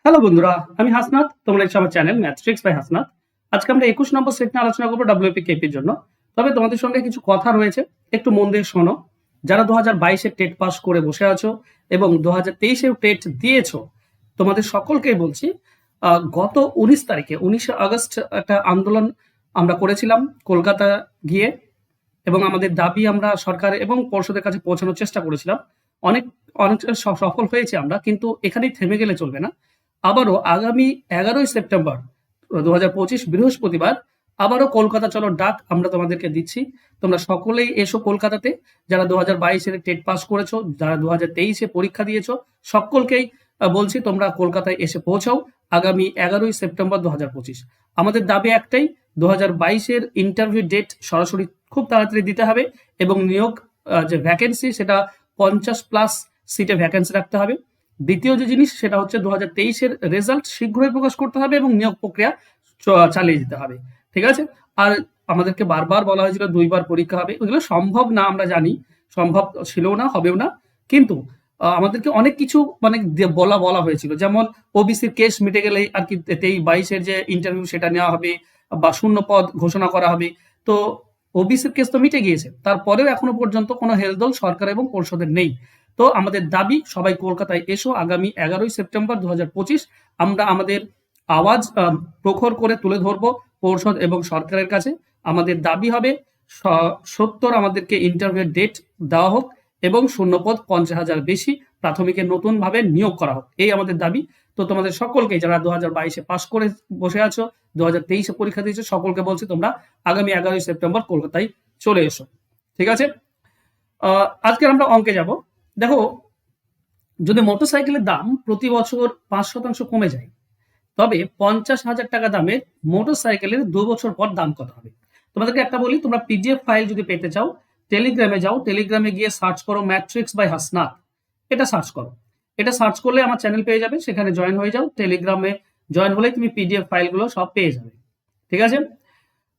Hello বন্ধুরা, আমি হাসনাত। তোমরা দেখছো আমার চ্যানেল ম্যাথট্রিক্স বাই হাসনাত। আজকে আমরা 21 নম্বর সেট নিয়ে আলোচনা করবো ডব্লিউপি কেপির জন্য। তবে তোমাদের সঙ্গে কিছু কথা রয়েছে, একটু মন দিয়ে শোনো। যারা 2022-এ টেট পাস করে বসে আছো এবং 2023-এও টেট দিয়েছো, তোমাদের সকলকেই বলছি, গত 19 তারিখে 19শে আগস্ট একটা আন্দোলন আমরা করেছিলাম কলকাতা গিয়ে, এবং আমাদের দাবি আমরা সরকার এবং পর্ষদের কাছে পৌঁছানোর চেষ্টা করেছিলাম। অনেক অনেক সফল হয়েছে আমরা, কিন্তু এখানেই থেমে গেলে চলবে না। আবারও আগামী 11ই সেপ্টেম্বর 2025 বৃহস্পতিবার আবারও কলকাতা চলো ডাক আমরা তোমাদেরকে দিচ্ছি। তোমরা সকলেই এসো কলকাতাতে। যারা 2022-এর টেট পাস করেছো, যারা 2023-এ পরীক্ষা দিয়েছো, সকলকেই বলছি তোমরা কলকাতায় এসে পৌঁছাও আগামী 11ই সেপ্টেম্বর 2025। আমাদের দাবি একটাই, 2022-এর ইন্টারভিউ ডেট সরাসরি খুব তাড়াতাড়ি দিতে হবে এবং নিয়োগ যে ভ্যাকেন্সি সেটা 50+ সিটে ভ্যাকেন্সি রাখতে হবে। দ্বিতীয় যে জিনিস সেটা হচ্ছে 2023-এর রেজাল্ট শীঘ্রই প্রকাশ করতে হবে এবং নিয়োগ প্রক্রিয়া চালিয়ে যেতে হবে। ঠিক আছে? আর আমাদেরকে বারবার বলা হয়েছিল 2বার পরীক্ষা হবে। ওগুলো সম্ভব না, আমরা জানি, সম্ভব ছিল না, হবেও না। কিন্তু আমাদেরকে অনেক কিছু মানে বলা হয়েছিল, যেমন ওবিসির কেস মিটে গেলেই আর কি 23-22-এর যে ইন্টারভিউ সেটা নেওয়া হবে বা শূন্য পদ ঘোষণা করা হবে। তো ওবিসির কেস তো মিটে গিয়েছে, তারপরেও এখনো পর্যন্ত কোনো হেলদোল সরকার এবং পরিষদের নেই। তো আমাদের দাবি, সবাই কলকাতায় এসো আগামী 11ই সেপ্টেম্বর 2025। আমরা আমাদের আওয়াজ প্রখর করে তুলে ধরবো পরিষদ এবং সরকারের কাছে। আমাদের দাবি হবে সত্তর আমাদেরকে ইন্টারভিউ ডেট দেওয়া হোক এবং শূন্যপদ 50,000 বেশি প্রাথমিকের নতুনভাবে নিয়োগ করা হোক, এই আমাদের দাবি। তো তোমাদের সকলকে, যারা 2022-এ পাস করে বসে আছো, 2023-এ পরীক্ষা দিয়েছো, সকলকে বলছি তোমরা আগামী 11ই সেপ্টেম্বর কলকাতায় চলে এসো। ঠিক আছে? আজকে আমরা অঙ্কে যাব। দেখো, যদি মোটরসাইকেলের দাম প্রতি বছর 5% কমে যায়, তবে 50,000 টাকা দামের মোটরসাইকেলের 2 বছর পর দাম কত হবে? তোমাদেরকে একটা বলি, তোমরা পিডিএফ ফাইল যদি পেতে চাও, টেলিগ্রামে যাও, টেলিগ্রামে গিয়ে সার্চ করো ম্যাট্রিক্স বাই হাসনাত। এটা সার্চ করো। এটা সার্চ করলে আমার চ্যানেল পেয়ে যাবে, সেখানে জয়েন হয়ে যাও। টেলিগ্রামে জয়েন হলে তুমি পিডিএফ ফাইলগুলো সব পেয়ে যাবে। ঠিক আছে?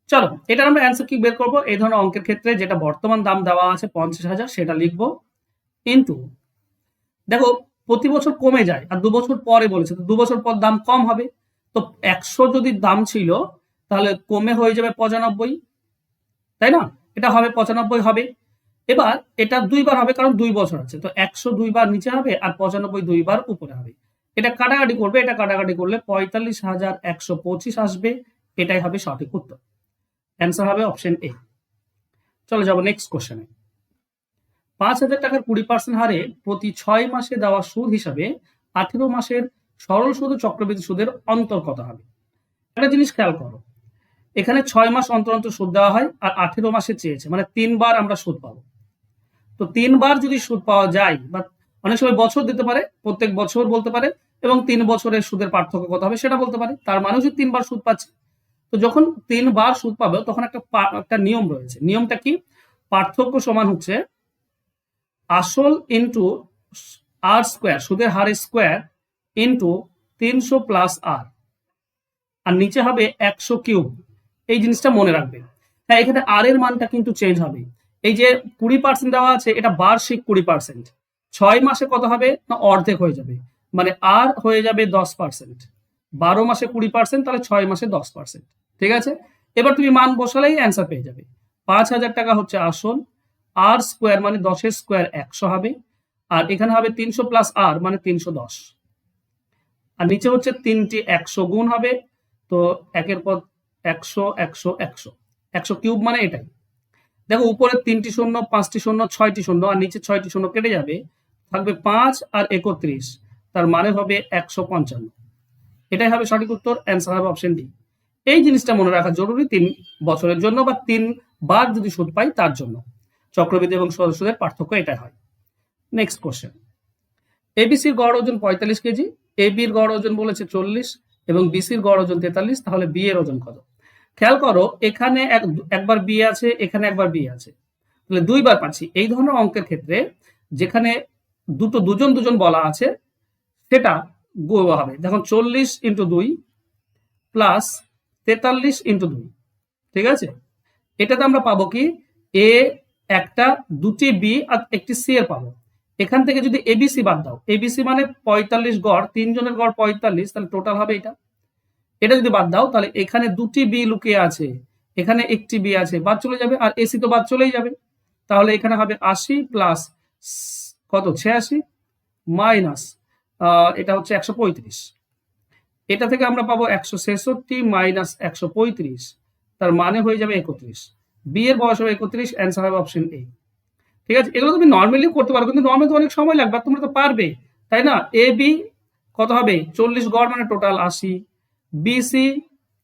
চলো, এটার আমরা অ্যান্সার কি বের করবো। এই ধরনের অঙ্কের ক্ষেত্রে যেটা বর্তমান দাম দেওয়া আছে 50,000, সেটা লিখবো ইন্টু, দেখো প্রতি বছর কমে যায় আর 2 বছর পরে বলেছে, তো 2 বছর পর দাম কম হবে। তো 100 যদি দাম ছিল, তাহলে কমে হয়ে যাবে 95, তাই না? এটা হবে 95 হবে। এবার এটা 2বার হবে, কারণ 2 বছর আছে, তো 100 2বার নিচে হবে আর 95 2বার উপরে হবে। এটা কাটাকাটি করবে, এটা কাটাকাটি করলে 45,125 আসবে। এটাই হবে সঠিক উত্তর। অ্যান্সার হবে অপশন এ। চলো যাবো নেক্সট কোশ্চেনে। 5,000 টাকার 20% হারে প্রতি 6 মাসে দেওয়া সুদ হিসাবে 18 মাসের সরল সুদ ও চক্রবৃদ্ধি সুদের অন্তর কত হবে? একটা জিনিস খেয়াল করো, এখানে 6 মাস অন্তর অন্তর সুদ দেওয়া হয় আর 18 মাসে চেয়েছে, মানে 3বার আমরা সুদ পাবো। তো 3বার যদি সুদ পাওয়া যায়, বা অনেক সময় বছর দিতে পারে, প্রত্যেক বছর বলতে পারে, এবং 3 বছরের সুদের পার্থক্য কত হবে সেটা বলতে পারে, তার মানে হচ্ছে 3বার সুদ পাচ্ছে। তো যখন 3বার সুদ পাবে, তখন একটা নিয়ম রয়েছে। নিয়মটা কি? পার্থক্য সমান হচ্ছে আসল ইন্টু আর স্কোয়ার, সুদের হারের স্কোয়ার, ইন্টু 300 প্লাস আর, আর নিচে হবে 100 কিউব। এই জিনিসটা মনে রাখবে। হ্যাঁ, এখানে আর এর মানটা কিন্তু চেঞ্জ হবে। এই যে 20% দেওয়া আছে, এটা বার্ষিক 20%। 6 মাসে কত হবে না, অর্ধেক হয়ে যাবে, মানে আর হয়ে যাবে 10%। 12 মাসে 20%, তাহলে 6 মাসে 10%। ঠিক আছে? এবার তুমি মান বসালেই অ্যান্সার পেয়ে যাবে। 5,000 টাকা হচ্ছে আসল, আর স্কোয়ার মানে 10-এর স্কোয়ার 100 হবে, আর এখানে হবে 300 প্লাস আর মানে 310, আর নিচে হচ্ছে 3টি 100 গুণ হবে। তো একের পর 100 100 100 100 কিউব মানে এটাই। দেখো, উপরে 3টি শূন্য, 5টি শূন্য, 6টি শূন্য, আর নিচে 6টি শূন্য কেটে যাবে, থাকবে 5 আর 31, তার মানে হবে 155। এটাই হবে সঠিক উত্তর। অ্যান্সার হবে অপশন ডি। এই জিনিসটা মনে রাখা জরুরি, 3 বছরের জন্য বা 3বার যদি সুদ পাই তার জন্য। চক্রবৃদ্ধি এবং সরল সুদের পার্থক্য এটাই হয়। Next question. এবিসির গড় ওজন 45 কেজি, এবির গড় ওজন বলেছে 40 এবং বিসির গড় ওজন 43, তাহলে বি এর ওজন কত? খেয়াল করো, এখানে একবার বি আছে, এখানে একবার বি আছে, তাহলে 2বার পাচ্ছি। এই ধরনের অঙ্কের ক্ষেত্রে যেখানে দুজন দুজন বলা আছে, সেটা হবে। দেখুন, 40 ইন্টু 2 প্লাস 43 ইন্টু 2। ঠিক আছে? এটাতে আমরা পাবো কি, এ একটা, দুটি বি আর একটি সি এর পাবো। এখান থেকে যদি এবিসি বাদ দাও, এবিসি মানে 45 গড়, 3 জনের গড় 45, তাহলে টোটাল হবে এটা। এটা যদি বাদ দাও তাহলে এখানে দুটি বি লুকিয়ে আছে, এখানে একটি বি আছে, বাদ চলে যাবে, আর এসি তো বাদ চলেই যাবে। তাহলে এখানে হবে 80 প্লাস কত 86 মাইনাস এটা হচ্ছে 135। এটা থেকে আমরা পাবো 166 মাইনাস 135, তার মানে হয়ে যাবে 31। বি এর বয়স হবে 31, অ্যান্সার হবে অপশন এ। ঠিক আছে, এগুলো তুমি নর্মালি করতে পারো, কিন্তু নর্মালি তো অনেক সময় লাগবে, তোমরা তো পারবে, তাই না? এ বি কত হবে 40 গড় মানে টোটাল 80, বিসি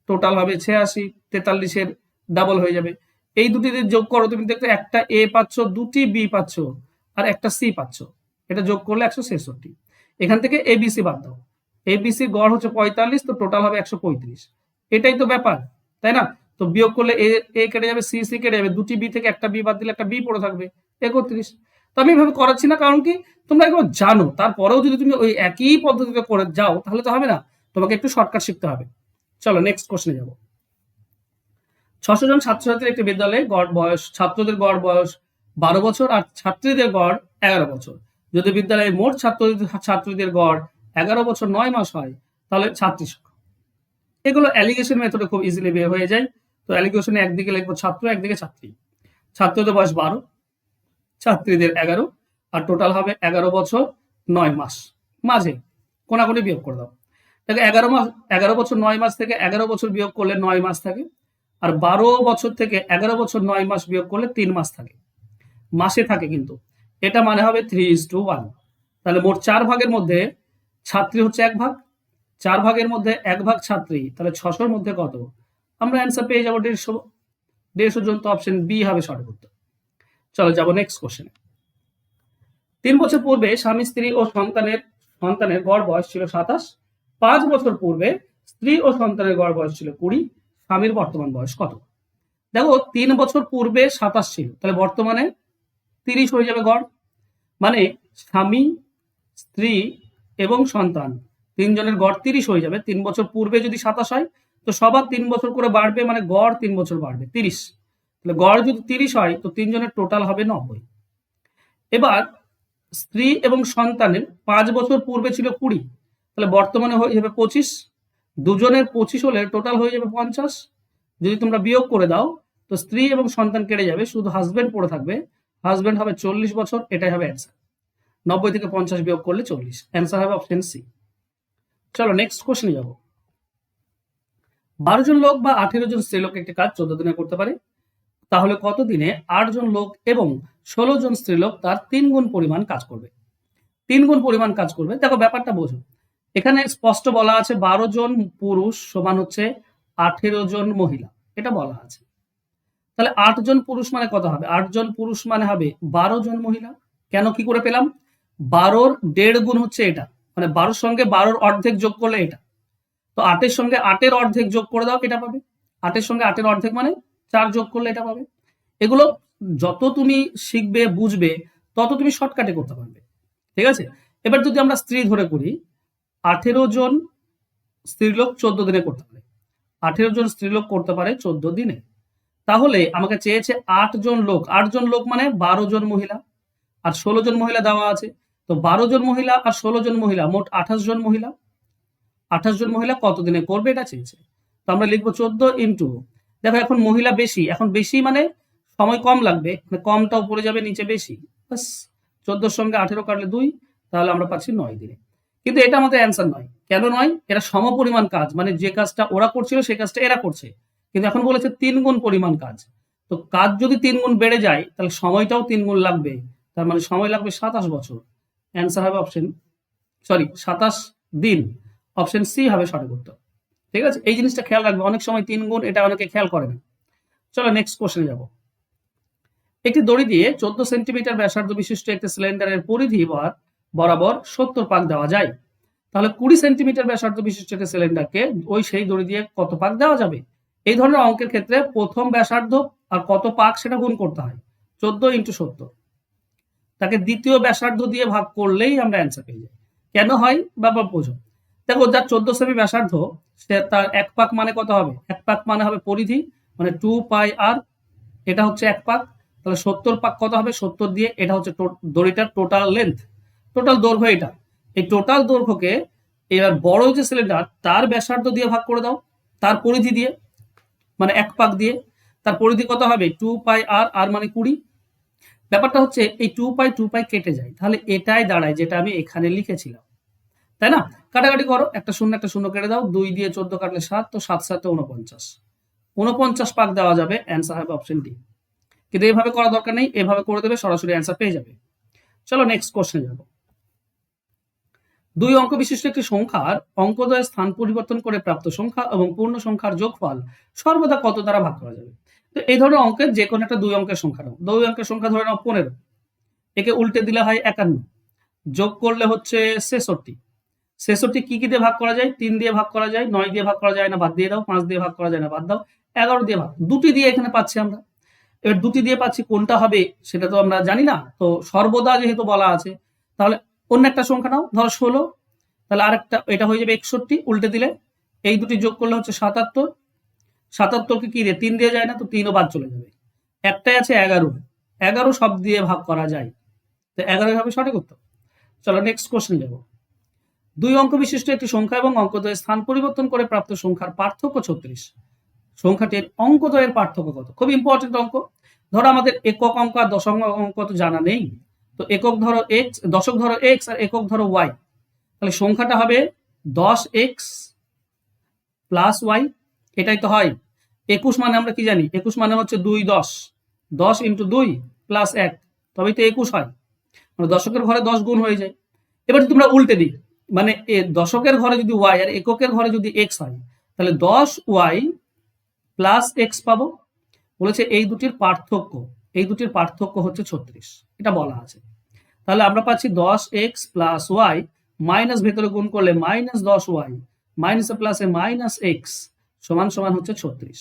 টোটাল হবে 86, 43-এর ডাবল হয়ে যাবে। এই দুটি যোগ করো, তুমি দেখতে একটা এ পাচ্ছ, দুটি বি পাচ্ছ, আর একটা সি পাচ্ছ, এটা যোগ করলে 166। এখান থেকে এবিসি বাদ দাও, এবিসি গড় হচ্ছে 45, তো টোটাল হবে 135। এটাই তো ব্যাপার, তাই না? তো বিয়োগ করলে এ কেটে যাবে, সি সি কেটে যাবে, দুটি বি থেকে একটা বি বাদ দিলে একটা বি পড়ে থাকবে, 31। তো আমি এভাবে করাচ্ছি না, কারণ কি তোমরা একবার জানো, তারপরেও যদি তুমি ওই একই পদ্ধতিতে করে যাও তাহলে তো হবে না, তোমাকে একটু শর্টকাট শিখতে হবে। চলো নেক্সট কোশ্চেনে যাব। 600 জন ছাত্রছাত্রীর একটি বিদ্যালয়ে গড় বয়স, ছাত্রদের গড় বয়স 12 বছর আর ছাত্রীদের গড় 11 বছর। যদি বিদ্যালয়ে মোট ছাত্রীদের গড় 11 বছর 9 মাস হয়, তাহলে ছাত্রী সংখ্যা। এগুলো অ্যালিগেশন মেথডে খুব ইজিলি বের হয়ে যায়। তো অ্যালিগেশনে একদিকে লিখবো ছাত্র, একদিকে ছাত্রী। ছাত্রদের বয়স 12, ছাত্রীদের 11, আর টোটাল হবে 11 বছর 9 মাস। মাঝে কোনাকুনি বিয়োগ করে দাও, দেখো 11 বছর 9 মাস থেকে 11 বছর বিয়োগ করলে 9 মাস থাকে, আর 12 বছর থেকে 11 বছর 9 মাস বিয়োগ করলে 3 মাস থাকে, মাসে থাকে কিন্তু। এটা মানে হবে 3:1। তাহলে মোট 4 ভাগের মধ্যে ছাত্রী হচ্ছে 1 ভাগ, 4 ভাগের মধ্যে 1 ভাগ ছাত্রী, তাহলে 600-র মধ্যে কত? আমরা অ্যান্সার পেয়ে যাবো 150 জন। তো অপশন বি হবে সঠিক উত্তর। চলো যাবো নেক্সট কোশ্চেনে। 3 বছর পূর্বে স্বামী স্ত্রী ও সন্তানের গড় বয়স ছিল 27। 5 বছর পূর্বে স্ত্রী ও সন্তানের গড় বয়স ছিল 20। স্বামীর বর্তমান বয়স কত? দেখো 3 বছর পূর্বে 27 ছিল, তাহলে বর্তমানে 30 হয়ে যাবে গড়। মানে স্বামী, স্ত্রী এবং সন্তান 3 জনের গড় 30 হয়ে যাবে। 3 বছর পূর্বে যদি 27 হয়, তো সবার 3 বছর করে বাড়বে, মানে গড় 3 বছর বাড়বে 30। তাহলে গড় যদি 30 হয়, তো 3 জনের টোটাল হবে 90। এবার স্ত্রী এবং সন্তানের 5 বছর পূর্বে ছিল 20, তাহলে বর্তমানে হয়ে যাবে 25। দুজনের 25 হলে টোটাল হয়ে যাবে 50। যদি তোমরা বিয়োগ করে দাও, তো স্ত্রী এবং সন্তান কেটে যাবে, শুধু হাজবেন্ড পড়ে থাকবে। হাজবেন্ড হবে 40 বছর, এটাই হবে অ্যান্সার। 90 থেকে 50 বিয়োগ করলে 40, অ্যান্সার হবে অপশন সি। চলো নেক্সট কোশ্চেনে যাব। 12 জন লোক বা 18 জন স্ত্রী লোক একটি কাজ 14 দিনে করতে পারে, তাহলে কত দিনে 8 জন লোক এবং 16 জন স্ত্রী লোক তার 3 গুণ পরিমাণ কাজ করবে? 3 গুণ পরিমাণ কাজ করবে। দেখো ব্যাপারটা বোঝো, এখানে স্পষ্ট বলা আছে 12 জন পুরুষ সমান হচ্ছে 18 জন মহিলা, এটা বলা আছে। তাহলে 8 জন পুরুষ মানে কত হবে? 8 জন পুরুষ মানে হবে 12 জন মহিলা। কেন, কি করে পেলাম? 12-র 1.5 গুণ হচ্ছে এটা, মানে 12-র সঙ্গে 12-র অর্ধেক যোগ করলে এটা। তো 8-এর সঙ্গে 8-এর অর্ধেক যোগ করে দাও, এটা পাবে। 8-এর সঙ্গে 8-এর অর্ধেক মানে 4 যোগ করলে এটা পাবে। এগুলো যত তুমি শিখবে বুঝবে, তত তুমি শর্টকাটে করতে পারবে। ঠিক আছে, এবার যদি আমরা স্ত্রী ধরে করি, 18 জন স্ত্রীলোক 14 দিনে করতে পারে। 18 জন স্ত্রীলোক করতে পারে 14 দিনে। তাহলে আমাকে চেয়েছে 8 জন লোক। 8 জন লোক মানে 12 জন মহিলা, আর 16 জন মহিলা দেওয়া আছে। তো 12 জন মহিলা আর 16 জন মহিলা, মোট 28 জন মহিলা। 28 জন মহিলা কত দিনে করবে এটা চেয়েছে। তো আমরা লিখবো 14 ইন্টু, দেখো এখন মহিলা বেশি, এখন বেশি মানে সময় কম লাগবে, মানে কমটা উপরে যাবে, নিচে বেশি। বাস 14-র সঙ্গে 18 কাটলে 2, তাহলে আমরা পাচ্ছি 9 দিনে। কিন্তু এটা আমাদের অ্যান্সার নয়। কেন নয়? এটা সমপরিমাণ কাজ, মানে যে কাজটা ওরা করছিল সেই কাজটা এরা করছে, কিন্তু এখন বলেছে 3 গুণ পরিমাণ কাজ। তো কাজ যদি 3 গুণ বেড়ে যায়, তাহলে সময়টাও 3 গুণ লাগবে, তার মানে সময় লাগবে 27 বছর। অ্যান্সার হবে অপশন 27 দিন। অপশন সি হবে সঠিক উত্তর। ঠিক আছে, এই জিনিসটা খেয়াল রাখবে, অনেক সময় 3 গুণ এটা অনেকে খেয়াল করে না। চলো নেক্সট কোশ্চেনে যাব। একটি দড়ি দিয়ে 14 সেন্টিমিটার ব্যাসার্ধ বিশিষ্ট একটি সিলিন্ডারের পরিধি বরাবর 70 পাক দেওয়া যায়, তাহলে 20 সেন্টিমিটার ব্যাসার্ধ বিশিষ্ট একটি সিলিন্ডারকে সেই দড়ি দিয়ে কত পাক দেওয়া যাবে? এই ধরনের অঙ্কের ক্ষেত্রে প্রথম ব্যাসার্ধ আর কত পাক সেটা গুণ করতে হয়, 14 ইন্টু 70। তাকে দ্বিতীয় ব্যাসার্ধ দিয়ে ভাগ করলেই আমরা অ্যান্সার পেয়ে যাই। কেন হয় ব্যাপার বোঝো। দেখো যার 14 সেমি ব্যাসার্ধ, সে তার 1 পাক মানে কত হবে? 1 পাক মানে হবে পরিধি, মানে 2 পাই আর, এটা হচ্ছে 1 পাক। তাহলে 70 পাক কত হবে? 70 দিয়ে, এটা হচ্ছে দড়িটার টোটাল লেন্থ, টোটাল দৈর্ঘ্য এটা। এই টোটাল দৈর্ঘ্যকে এবার বড় যে সিলিন্ডার তার ব্যাসার্ধ দিয়ে ভাগ করে দাও, তার পরিধি দিয়ে, মানে 1 পাক দিয়ে। তার পরিধি কত হবে? 2 পাই আর, আর মানে 20। ব্যাপারটা হচ্ছে এই 2 পাই কেটে যায়, তাহলে এটাই দাঁড়ায় যেটা আমি এখানে লিখেছিলাম, তাই না? কাটাকাটি করো, একটা শূন্য কেটে দাও, 2 দিয়ে 14 কাটলে 7, তো 7 7 49, 49 পাক দেওয়া যাবে, অ্যান্সার হবে অপশন ডি। কিন্তু এভাবে করা দরকার নেই, এভাবে করে দেবে, সরাসরি অ্যান্সার পেয়ে যাবে। চলো নেক্সট কোশ্চেন যাব। 2 অঙ্ক বিশিষ্ট একটি সংখ্যার অঙ্কদ্বয়ের স্থান পরিবর্তন করে প্রাপ্ত সংখ্যা এবং পূর্ণ সংখ্যার যোগফল সর্বদা কত দ্বারা ভাগ করা যাবে? তো এই ধরনের অঙ্কের যে কোনো একটা 2 অঙ্কের সংখ্যা নাও। 2 অঙ্কের সংখ্যা ধরে নাও 15, একে উল্টে দিলে হয় 51, যোগ করলে হচ্ছে 66। 66 কি দিয়ে ভাগ করা যায়? 3 দিয়ে ভাগ করা যায়, 9 দিয়ে ভাগ করা যায় না, বাদ দিয়ে দাও। 5 দিয়ে ভাগ করা যায় না, বাদ দাও। 11 দিয়ে ভাগ, দুটি দিয়ে এখানে পাচ্ছি আমরা। এবার দুটি দিয়ে পাচ্ছি, কোনটা হবে সেটা তো আমরা জানি না, তো সর্বদা যেহেতু বলা আছে, তাহলে অন্য একটা সংখ্যা নাও, ধরো 16, তাহলে আরেকটা, এটা হয়ে যাবে 61, উল্টে দিলে এই দুটি যোগ করলে হচ্ছে 77। 77কে কি দিয়ে? 3 দিয়ে যায় না, তো 3ও বাদ চলে যাবে। একটাই আছে 11, 11 সব দিয়ে ভাগ করা যায়, তো 11 হবে সঠিক উত্তর। চলো নেক্সট কোশ্চেন যাব। 2 অঙ্ক বিশিষ্ট একটি সংখ্যা এবং অঙ্কদ্বয়ের স্থান পরিবর্তন করে প্রাপ্ত সংখ্যার পার্থক্য 36। সংখ্যাটির অঙ্কদ্বয়ের পার্থক্য কত? খুব ইম্পর্টেন্ট অঙ্ক। ধরো আমাদের একক অঙ্ক আর দশক অঙ্ক তো জানা নেই, তো একক ধরো এক্স, দশক ধরো এক্স, আর একক ধরো ওয়াই। তাহলে সংখ্যাটা হবে 10x প্লাস ওয়াই, এটাই তো হয়। 21 মানে আমরা কি জানি? 21 মানে হচ্ছে 2 10, 10 ইন্টু 2 প্লাস 1, তবেই তো 21 হয়। মানে দশকের ঘরে 10 গুণ হয়ে যায়। এবার তোমরা উল্টে দিই, মানে দশকের ঘরে যদি ওয়াই আর এককের ঘরে যদি এক্স হয়, তাহলে 10y প্লাস এক্স পাবো। বলেছে এই দুটির পার্থক্য হচ্ছে 36, এটা বলা আছে। তাহলে আমরা পাচ্ছি 10x প্লাস ওয়াই মাইনাস, ভেতরে গুণ করলে মাইনাস 10y মাইনাস প্লাসে মাইনাস এক্স সমান সমান হচ্ছে 36।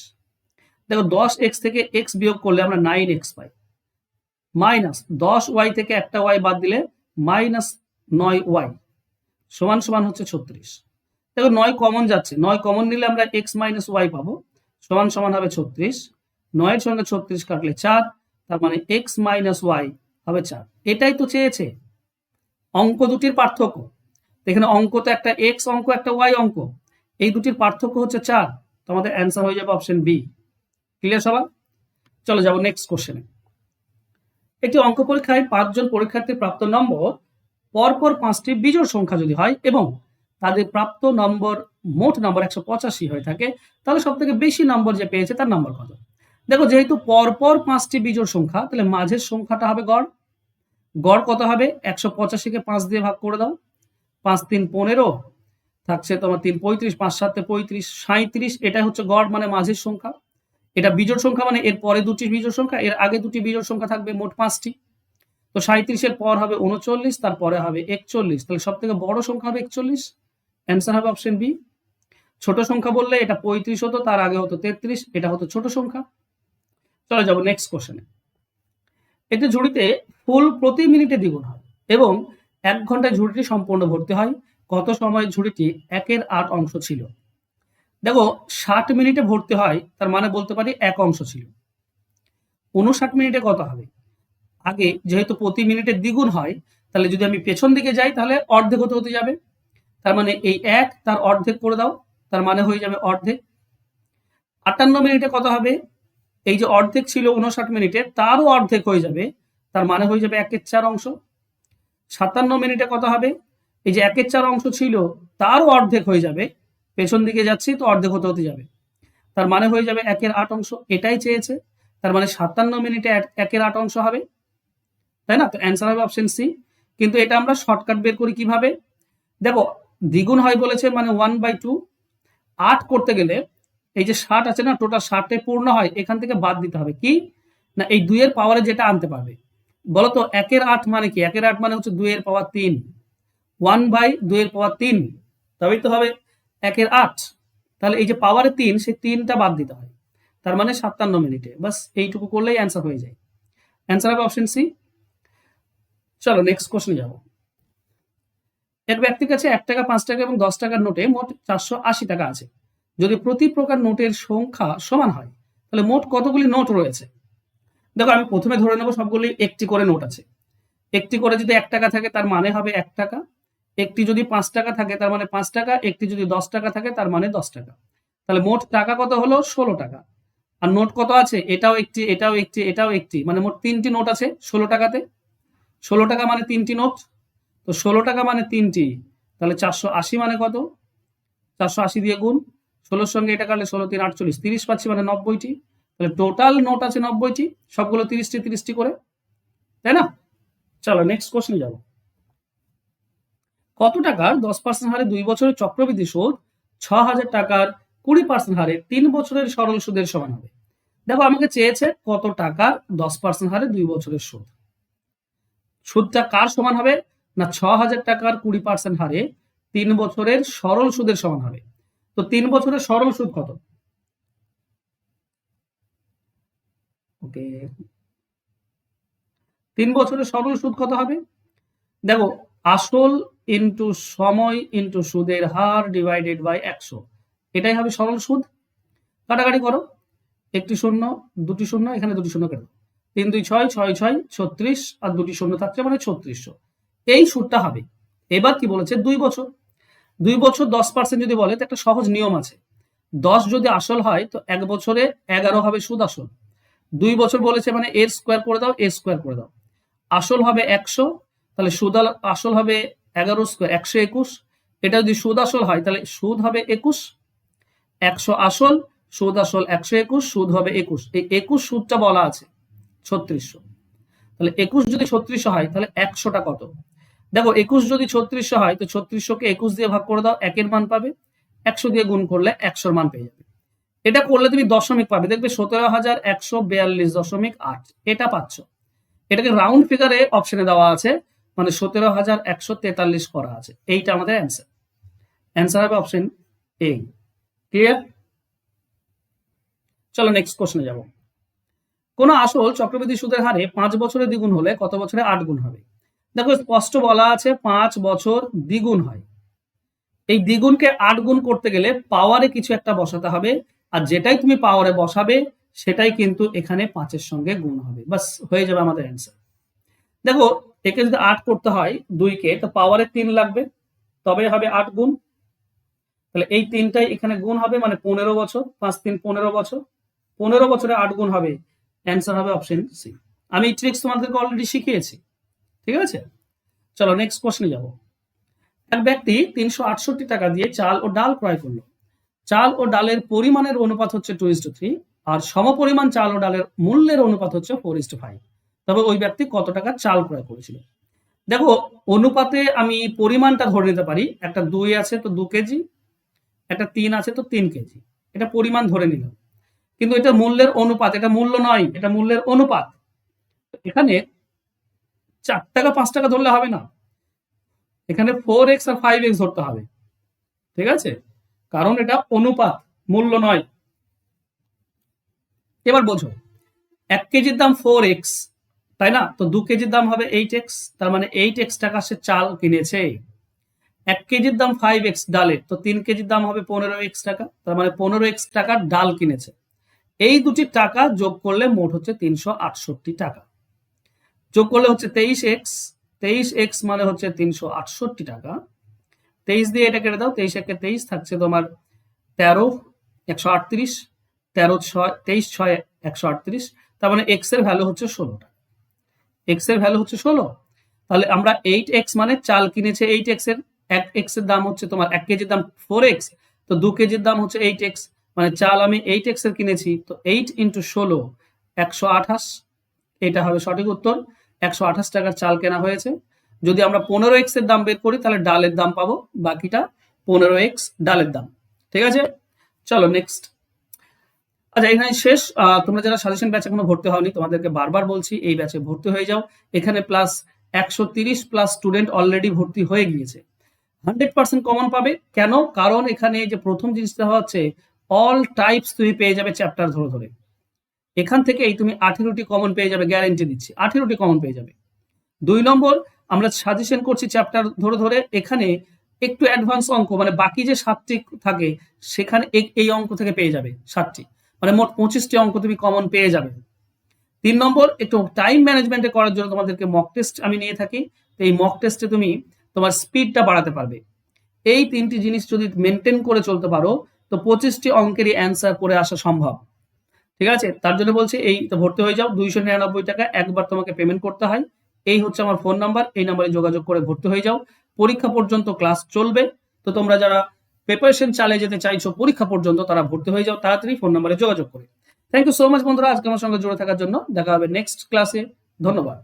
দেখো 10x থেকে x বিয়োগ করলে আমরা 9x পাই, মাইনাস 10y থেকে একটা y বাদ দিলে মাইনাস 9y সমান সমান হচ্ছে 36। দেখো 9 কমন যাচ্ছে, 9 কমন নিলে আমরা x মাইনাস ওয়াই পাবো, সমান সমান হবে 36। 9 এর সঙ্গে 36 কাটলে 4, তার মানে x মাইনাস ওয়াই হবে 4। এটাই তো চেয়েছে, অঙ্ক দুটির পার্থক্য। এখানে অঙ্ক তো একটা x অঙ্ক, একটা y অঙ্ক, এই দুটির পার্থক্য হচ্ছে 4, তো আমাদের অ্যান্সার হয়ে যাবে অপশন বি। ক্লিয়ার সবাই? চলো যাবো নেক্সট কোশ্চেনে। একটি অঙ্ক পরীক্ষায় 5 জন পরীক্ষার্থীর প্রাপ্ত নম্বর পরপর 5টি বিজোড় সংখ্যা যদি হয় এবং তাদের প্রাপ্ত নম্বর, মোট নম্বর 185 হয়ে থাকে, তাহলে সব থেকে বেশি নম্বর যে পেয়েছে তার নম্বর কত? দেখো যেহেতু পরপর 5টি বিজোড় সংখ্যা, তাহলে মাঝের সংখ্যাটা হবে গড়। গড় কত হবে? 185কে 5 দিয়ে ভাগ করে দাও, 5 3 15 থাকছে তোমার 3 35, 5 7 35, 37, এটা হচ্ছে গড়, মানে মাঝের সংখ্যা। এটা বিজোড় সংখ্যা, মানে এর পরে দুটি বিজোড় সংখ্যা, এর আগে দুটি বিজোড় সংখ্যা থাকবে, মোট 5টি। তো 37-এর পর হবে 39, তারপরে হবে 41, তাহলে সব থেকে বড় সংখ্যা হবে 41, অ্যান্সার হবে অপশন বি। ছোট সংখ্যা বললে এটা 35 হতো, তার আগে হতো 33, এটা হতো ছোট সংখ্যা। চলো যাবো নেক্সট কোশ্চেনে। একটি ঝুড়িতে ফুল প্রতি মিনিটে দ্বিগুণ হয় এবং 1 ঘন্টায় ঝুড়িটি সম্পূর্ণ ভর্তি হয়, কত সময় ঝুড়িটি 1/8 অংশ ছিল? দেখো 60 মিনিটে ভর্তি হয়, তার মানে বলতে পারি 1 অংশ ছিল। 59 মিনিটে কত হবে? আগে যেহেতু প্রতি মিনিটে দ্বিগুণ হয়, তাহলে যদি আমি পেছন দিকে যাই তাহলে অর্ধেক হতে হতে যাবে, তার মানে এই 1 তার অর্ধেক করে দাও, তার মানে হয়ে যাবে অর্ধেক। 58 মিনিটে কত হবে? এই যে অর্ধেক ছিল 59 মিনিটে, তারও অর্ধেক হয়ে যাবে, তার মানে হয়ে যাবে 1/4 অংশ। 57 মিনিটে কত হবে? এই যে 1/4 অংশ ছিল, তারও অর্ধেক হয়ে যাবে, পেছন দিকে যাচ্ছি তো অর্ধেক হতে হতে যাবে, তার মানে হয়ে যাবে 1/8 অংশ। এটাই চেয়েছে, তার মানে 57 মিনিটে 1/8 অংশ হবে, তাই না? তো অ্যান্সার হবে অপশন সি। কিন্তু এটা আমরা শর্টকাট বের করি কিভাবে? দেখো দ্বিগুণ হয় বলেছে, মানে 1/2। 8 করতে গেলে এই যে 60 আছে না, টোটাল 60 পূর্ণ হয়, এখান থেকে বাদ দিতে হবে কি না, এই 2 এর পাওয়ারে যেটা আনতে পারবে। বলতো 1/8 মানে কি? 1/8 মানে হচ্ছে 2 এর পাওয়ার 3, 1/2 এর পাওয়ার 3, তবেই তো হবে 1/8। তাহলে এই যে পাওয়ারে 3, সেই 3টা বাদ দিতে হয়, তার মানে 57 মিনিটে। বাস এইটুকু করলেই অ্যান্সার হয়ে যায়, অ্যান্সার হবে অপশন সি। চলো নেক্সট কোশ্চেনে যাব। এক ব্যক্তির কাছে 1 টাকা, 5 টাকা এবং 10 টাকার নোটে মোট 480 টাকা আছে। যদি প্রতি প্রকার নোটের সংখ্যা সমান হয়, তাহলে মোট কতগুলি নোট রয়েছে? দেখো আমি প্রথমে ধরে নেবো সবগুলি একটি করে নোট আছে। একটি করে যদি 1 টাকা থাকে তার মানে হবে 1 টাকা, একটি যদি 5 টাকা থাকে তার মানে 5 টাকা, একটি যদি 10 টাকা থাকে তার মানে 10 টাকা। তাহলে মোট টাকা কত হলো? 16 টাকা। আর নোট কত আছে? এটাও একটি, এটাও একটি, এটাও একটি, মানে মোট 3টি নোট আছে 16 টাকাতে। 16 টাকা মানে 3টি নোট, তো 16 টাকা মানে 3টি, তাহলে 480 মানে কত? 480 দিয়ে গুণ, 16 সঙ্গে এটা কাটলে 16 3 48, 30 পাচ্ছি মানে 90টি। তাহলে টোটাল নোট আছে 90টি, সবগুলো 30টি 30টি করে, তাই না? চলো নেক্সট কোশ্চেনে যাবো। কত টাকার 10% হারে 2 বছরের চক্রবৃদ্ধি সুদ 6,000 টাকার 20% হারে 3 বছরের সরল সুদের সমান হবে? দেখো আমাকে চেয়েছে কত টাকার 10% হারে 2 বছরের সুদ। সুদটা কার সমান হবে? না 6,000 টাকার 20% হারে 3 বছরের সরল সুদের সমান হবে। তো 3 বছরের সরল সুদ কত? ওকে, 3 বছরের সরল সুদ কত হবে? দেখো আসল ইন্টু সময় ইন্টু সুদের হার ডিভাইডেড বাই 100, এটাই হবে সরল সুদ। কাটাকাটি করো, একটি শূন্য, দুটি শূন্য, এখানে দুটি শূন্য কেন, 3 2 6 6 6 36, আর দুটি শূন্য থাকছে মানে 3600, এই সুদটা হবে। এবার কি বলেছে? 2 বছর, 2 বছর 10% যদি বলে তো একটা সহজ নিয়ম আছে, 10 যদি আসল হয় তো 1 বছরে 11 হবে সুদ আসল। 2 বছর বলেছে মানে এর স্কোয়ার করে দাও, এর স্কোয়ার করে দাও, আসল হবে 100, তাহলে সুদ আসল হবে 11 স্কোয়ার 121, এটা যদি সুদ আসল হয় তাহলে সুদ হবে 21, 100 আসল, সুদ আসল 121, সুদ হবে 21, এই 21 সুদটা বলা আছে 3600। তাহলে 21 যদি 3600 হয় তাহলে 100টা কত? দেখো 21 যদি 3600 হয় তো 3600কে 21 দিয়ে ভাগ করে দাও, একের মান পাবে, 100 দিয়ে গুণ করলে 100 মান পেয়ে যাবে। এটা করলে তুমি দশমিক পাবে, দেখবে 17,142.8, এটা পাচ্ছ। এটাকে রাউন্ড ফিগারে অপশনে দেওয়া আছে, মানে 17,143 করা আছে, এইটা আমাদের অ্যান্সার। অ্যান্সার হবে অপশন এ। ক্লিয়ার? চলো নেক্সট কোশ্চেনে যাব। কোন আসল চক্রবৃদ্ধি সুদের হারে 5 বছরে দ্বিগুণ হলে কত বছরে 8 গুণ হবে? দেখো স্পষ্ট বলা আছে 5 বছর দ্বিগুণ হয়, এই দ্বিগুণকে 8 গুণ করতে গেলে পাওয়ারে কিছু একটা বসাতে হবে, আর যেটাই তুমি পাওয়ারে বসাবে সেটাই কিন্তু এখানে 5-এর সঙ্গে গুণ হবে, বাস হয়ে যাবে আমাদের অ্যান্সার। দেখো একে যদি 8 করতে হয় 2কে, তো পাওয়ারে 3 লাগবে, তবে হবে 8 গুণ, তাহলে এই 3টাই এখানে গুণ হবে, মানে 15 বছর, 5 3 15 বছর, 15 বছরে 8 গুণ হবে, অ্যান্সার হবে অপশন সি। আমি এই ট্রিক্স তোমাদেরকে অলরেডি শিখিয়েছি, ঠিক আছে? চলো নেক্সট কোশ্চেনে যাব। এক ব্যক্তি 368 টাকা দিয়ে চাল ও ডাল ক্রয় করলো, চাল ও ডালের পরিমাণের অনুপাত হচ্ছে 2:3, আর সমপরিমাণ চাল ও ডালের মূল্যের অনুপাত হচ্ছে 4:5, তবে ওই ব্যক্তি কত টাকা চাল ক্রয় করেছিল? দেখো অনুপাতে আমি পরিমাণটা ধরে নিতে পারি, একটা 2 আছে তো 2 কেজি, একটা 3 আছে তো 3 কেজি, এটা পরিমাণ ধরে নিলাম। কিন্তু এটা মূল্যের অনুপাত, এটা মূল্য নয়, এটা মূল্যের অনুপাত। এখানে 4 টাকা 5 টাকা ধরলে হবে না, এখানে 4x আর 5x ধরতে হবে, ঠিক আছে? কারণ এটা অনুপাত, মূল্য নয়। এবার বোঝো, 1 কেজির দাম 4x, তাই না? তো 2 কেজির দাম হবে 8x, তার মানে 8x টাকা সে চাল কিনেছে। 1 কেজির দাম 5x ডালের, তো 3 কেজির দাম হবে 15x টাকা, তার মানে 15x টাকার ডাল কিনেছে। এই দুটি টাকা যোগ করলে মোট হচ্ছে 368 টাকা, যোগ করলে হচ্ছে 23x, 23x মানে হচ্ছে 368 টাকা। 23 দিয়ে এটা কেটে দাও, 23 একে 23 থাকছে তোমার 13, 138, 13 6 23 6 138, তার মানে x এর ভ্যালু হচ্ছে 16 টাকা, x এর ভ্যালু হচ্ছে 16। তাহলে আমরা 8x মানে চাল কিনেছে 8x এর, 1x এর দাম হচ্ছে তোমার 1 কেজির দাম 4x, তো 2 কেজির দাম হচ্ছে 8x, মানে চাল আমি 8x এর কিনেছি, তো 8 × 16 128, এটা হবে সঠিক উত্তর। 128 টাকার চাল কেনা হয়েছে। যদি আমরা 15x এর দাম বের করি তাহলে ডালের দাম পাবো, বাকিটা 15x ডালের দাম, ঠিক আছে? চলো নেক্সট। আচ্ছা এখানে শেষ। তোমরা যারা সাজেশন ব্যাচে এখনো ভর্তি হওনি তোমাদেরকে বারবার বলছি এই ব্যাচে ভর্তি হয়ে যাও, এখানে প্লাস 130 প্লাস স্টুডেন্ট অলরেডি ভর্তি হয়ে গিয়েছে, 100% কমন পাবে। কেন? কারণ এখানে যে প্রথম জিনিসটা হচ্ছে অল টাইপস তুমি পেয়ে যাবে চ্যাপ্টার ধরে ধরে, এখান থেকেই তুমি 18টি কমন পেয়ে যাবে, গ্যারান্টি দিচ্ছি 18টি কমন পেয়ে যাবে। 2 নম্বর, আমরা সাজেশন করছি চ্যাপ্টার ধরে ধরে, এখানে একটু অ্যাডভান্স অঙ্ক, মানে বাকি যে 7টি থাকে সেখানে এই অঙ্ক থেকে পেয়ে যাবে 7টি, মানে মোট 25টি অঙ্ক তুমি কমন পেয়ে যাবে। 3 নম্বর, একটু টাইম ম্যানেজমেন্টে করার জন্য তোমাদেরকে মক টেস্ট আমি নিয়ে থাকি। তো এই মক টেস্টে তুমি তোমার স্পিডটা বাড়াতে পারবে। এই 3টি জিনিস যদি মেনটেন করে চলতে পারো তো 25টি অঙ্কেরই অ্যান্সার করে আসা সম্ভব। ঠিক আছে, তার জন্য বলছি এই তো ভর্তি হয়ে যাও। 299 টাকা একবার তোমাকে পেমেন্ট করতে হয়। এই হচ্ছে আমার ফোন নাম্বার, এই নাম্বারে যোগাযোগ করে ভর্তি হয়ে যাও। পরীক্ষা পর্যন্ত ক্লাস চলবে। তো তোমরা যারা প্রিপারেশন চালিয়ে যেতে চাইছো পরীক্ষা পর্যন্ত তারা ভর্তি হয়ে যাও তাড়াতাড়ি ফোন নাম্বারে যোগাযোগ করে। থ্যাংক ইউ সো মাচ বন্ধুরা আজকে আমার সঙ্গে জুড়ে থাকার জন্য। দেখা হবে নেক্সট ক্লাসে। ধন্যবাদ।